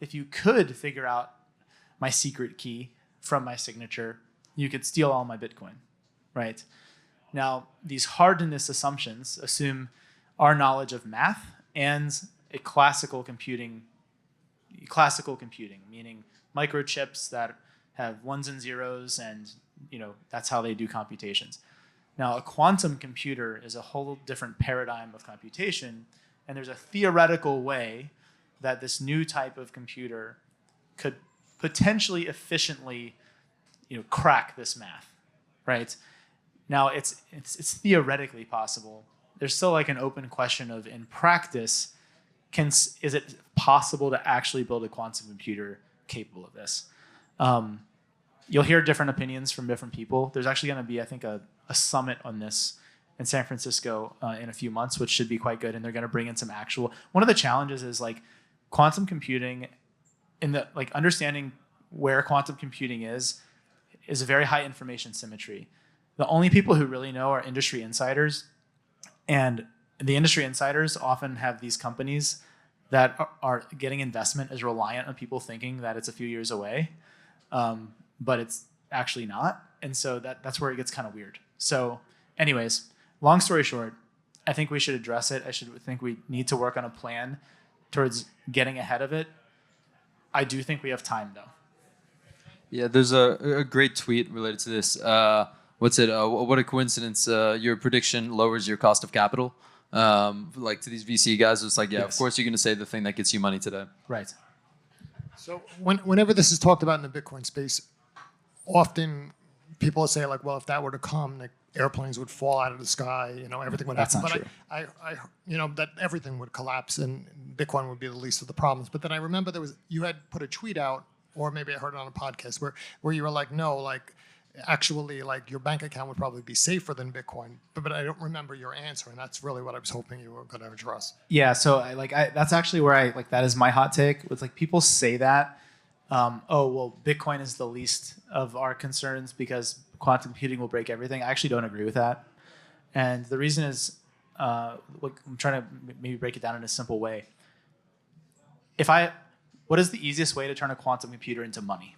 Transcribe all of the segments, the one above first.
if you could figure out my secret key from my signature, you could steal all my Bitcoin, right? Now, these hardness assumptions assume our knowledge of math and a classical computing, meaning microchips that have ones and zeros, and that's how they do computations. Now, a quantum computer is a whole different paradigm of computation, and there's a theoretical way that this new type of computer could potentially efficiently, crack this math, right? Now, it's theoretically possible. There's still like an open question of, in practice, is it possible to actually build a quantum computer capable of this? You'll hear different opinions from different people. There's actually going to be, I think, a summit on this in San Francisco in a few months, which should be quite good. And they're going to bring in some actual. One of the challenges is like quantum computing, understanding where quantum computing is a very high information symmetry. The only people who really know are industry insiders, and the industry insiders often have these companies that are getting investment is reliant on people thinking that it's a few years away, but it's actually not. And so that's where it gets kind of weird. So anyways, long story short, I think we should address it. I think we need to work on a plan towards getting ahead of it. I do think we have time, though. Yeah, there's a great tweet related to this. What a coincidence. Your prediction lowers your cost of capital. Like to these VC guys, it's like, yeah, yes. Of course you're going to say the thing that gets you money today. Right. So whenever this is talked about in the Bitcoin space, often people say like, well, if that were to come, the airplanes would fall out of the sky, everything would happen. That's not true. I that everything would collapse and Bitcoin would be the least of the problems. But then I remember you had put a tweet out, or maybe I heard it on a podcast where you were like, no, like actually like your bank account would probably be safer than Bitcoin. But I don't remember your answer, and that's really what I was hoping you were going to address. Yeah, so that's actually where that is my hot take. It's like people say that, Bitcoin is the least of our concerns because quantum computing will break everything. I actually don't agree with that. And the reason is, I'm trying to maybe break it down in a simple way. What is the easiest way to turn a quantum computer into money?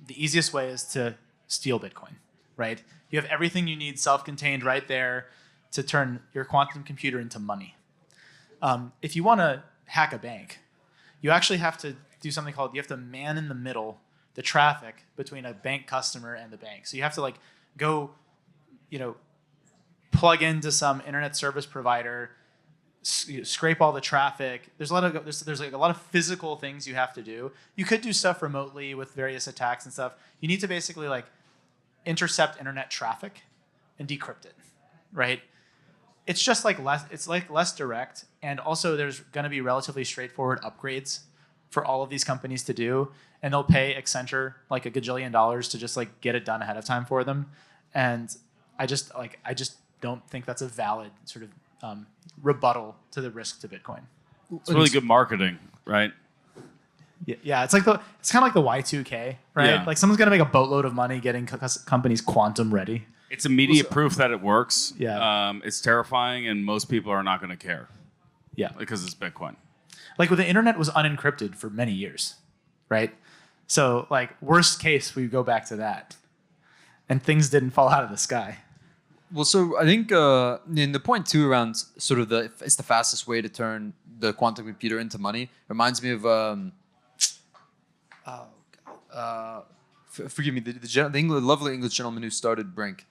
The easiest way is to steal Bitcoin, right? You have everything you need self-contained right there to turn your quantum computer into money. If you want to hack a bank, you actually have to do something called, you have to man in the middle the traffic between a bank customer and the bank. So you have to go, plug into some internet service provider, scrape all the traffic. There's a lot of physical things you have to do. You could do stuff remotely with various attacks and stuff. You need to basically intercept internet traffic and decrypt it, right? It's just less direct, and also there's going to be relatively straightforward upgrades for all of these companies to do, and they'll pay Accenture like $1 gajillion to just get it done ahead of time for them. And I just don't think that's a valid sort of rebuttal to the risk to Bitcoin. It's really good marketing, right? Yeah, it's kind of like the Y2K, right? Yeah. Like someone's gonna make a boatload of money getting companies quantum ready. It's immediate proof that it works. Yeah. It's terrifying, and most people are not going to care. Yeah, because it's Bitcoin. Like the internet was unencrypted for many years, right? So worst case, we go back to that, and things didn't fall out of the sky. Well, so I think in the point too around sort of it's the fastest way to turn the quantum computer into money reminds me of forgive me, the lovely English gentleman who started Brink,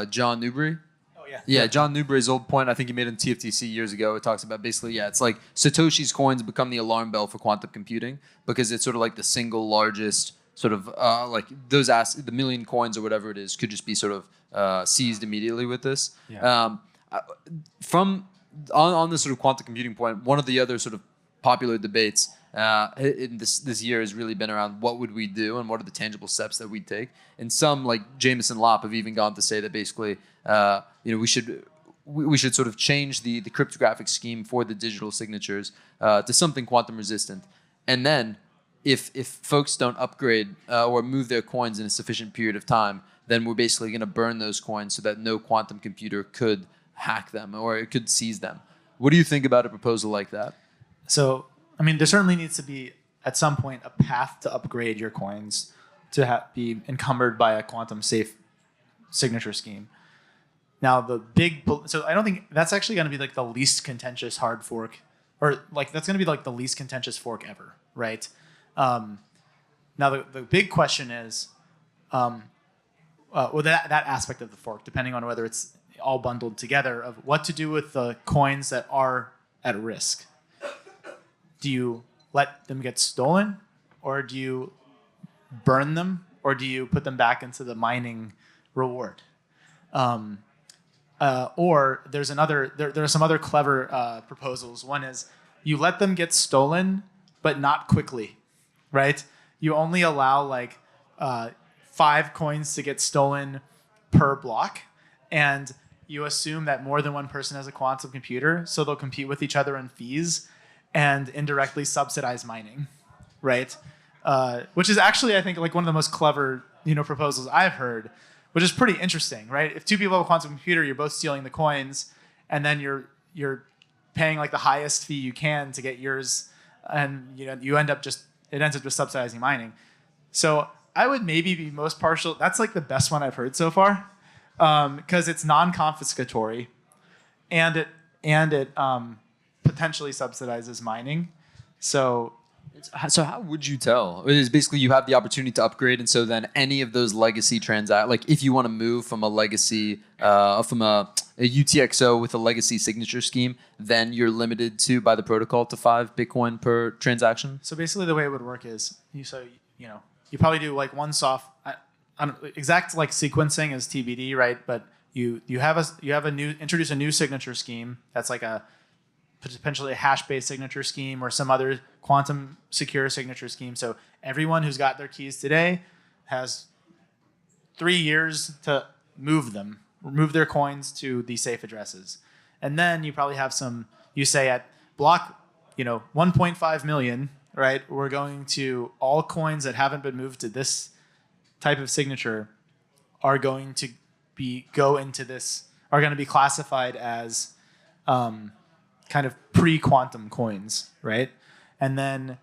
John Newbery. Oh yeah. Yeah, John Newbery's old point I think he made in TFTC years ago. It talks about basically, it's like Satoshi's coins become the alarm bell for quantum computing because it's sort of like the single largest sort of the million coins or whatever it is could just be sort of seized immediately with this. Yeah. From on this sort of quantum computing point, one of the other sort of popular debates in this year has really been around what would we do and what are the tangible steps that we'd take. And some like Jameson Lopp have even gone to say that basically we should sort of change the cryptographic scheme for the digital signatures to something quantum resistant. And then if folks don't upgrade or move their coins in a sufficient period of time, then we're basically going to burn those coins so that no quantum computer could hack them or it could seize them. What do you think about a proposal like that? So, I mean, there certainly needs to be at some point a path to upgrade your coins to be encumbered by a quantum safe signature scheme. Now so I don't think that's actually going to be like the least contentious hard fork, or like that's going to be like the least contentious fork ever, right? Now the big question is, well, that aspect of the fork, depending on whether it's all bundled together, of what to do with the coins that are at risk. Do you let them get stolen, or do you burn them, or do you put them back into the mining reward? Or there are some other clever proposals. One is you let them get stolen, but not quickly, right? You only allow like 5 coins to get stolen per block, and you assume that more than one person has a quantum computer, so they'll compete with each other in fees and indirectly subsidize mining, right? Which is actually, I think, like one of the most clever, proposals I've heard, which is pretty interesting, right? If 2 people have a quantum computer, you're both stealing the coins, and then you're paying like the highest fee you can to get yours, and you end up just subsidizing mining. So I would maybe be most partial. That's like the best one I've heard so far, because it's non-confiscatory, and it potentially subsidizes mining. So how would you tell? It is basically you have the opportunity to upgrade, and so then any of those legacy like if you want to move from a legacy, from a UTXO with a legacy signature scheme, then you're limited by the protocol to 5 Bitcoin per transaction. So basically, the way it would work is you probably do like one exact like sequencing is TBD, right? But you introduce a new signature scheme that's like a potentially a hash-based signature scheme or some other quantum secure signature scheme. So everyone who's got their keys today has 3 years to move their coins to the safe addresses. And then you probably have you say at block, 1.5 million, right? We're going to all coins that haven't been moved to this type of signature are going to be classified as kind of pre-quantum coins, right? And then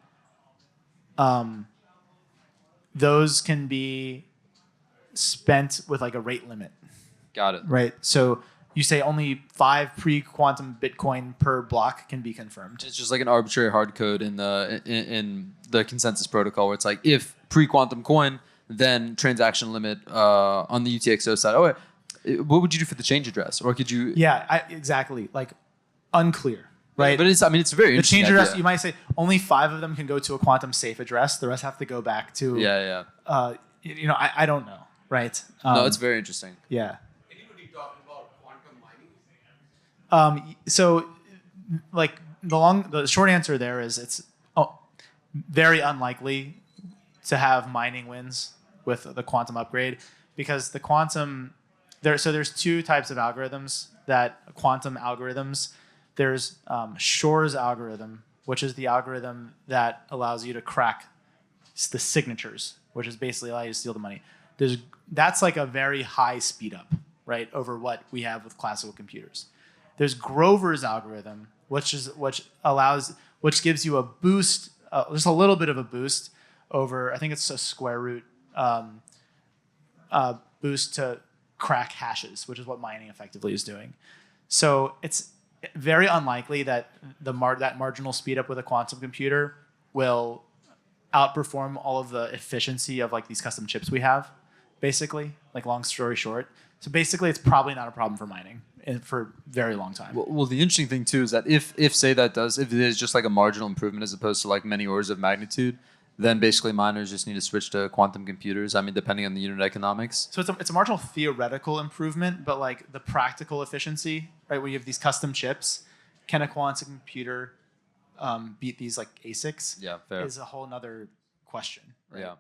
those can be spent with like a rate limit. Got it. Right. So you say only 5 pre-quantum Bitcoin per block can be confirmed. It's just like an arbitrary hard code in the consensus protocol where it's like if pre-quantum coin, then transaction limit on the UTXO side. Oh, wait, what would you do for the change address? Or could you? Yeah, exactly. Like unclear. Right. But it's very the interesting. The change address, you might say only 5 of them can go to a quantum safe address. The rest have to go back to. Yeah. I don't know. Right. No, it's very interesting. Yeah. Anybody talking about quantum mining? So, like the short answer there is it's very unlikely to have mining wins with the quantum upgrade, because the quantum there's 2 types of algorithms quantum algorithms. There's Shor's algorithm, which is the algorithm that allows you to crack the signatures, which is basically allow you to steal the money. That's like a very high speed up, right, over what we have with classical computers. There's Grover's algorithm, which gives you a boost, just a little bit of a boost over, I think it's a square root boost to crack hashes, which is what mining effectively is doing. So it's very unlikely that that marginal speed up with a quantum computer will outperform all of the efficiency of like these custom chips we have, basically, like long story short. So basically it's probably not a problem for mining for a very long time. Well, the interesting thing too is that if it is just like a marginal improvement as opposed to like many orders of magnitude, then basically miners just need to switch to quantum computers. I mean, depending on the unit economics. So it's a marginal theoretical improvement, but like the practical efficiency, right, where you have these custom chips, can a quantum computer beat these like ASICs? Yeah, fair. Is a whole nother question. Right? Yeah.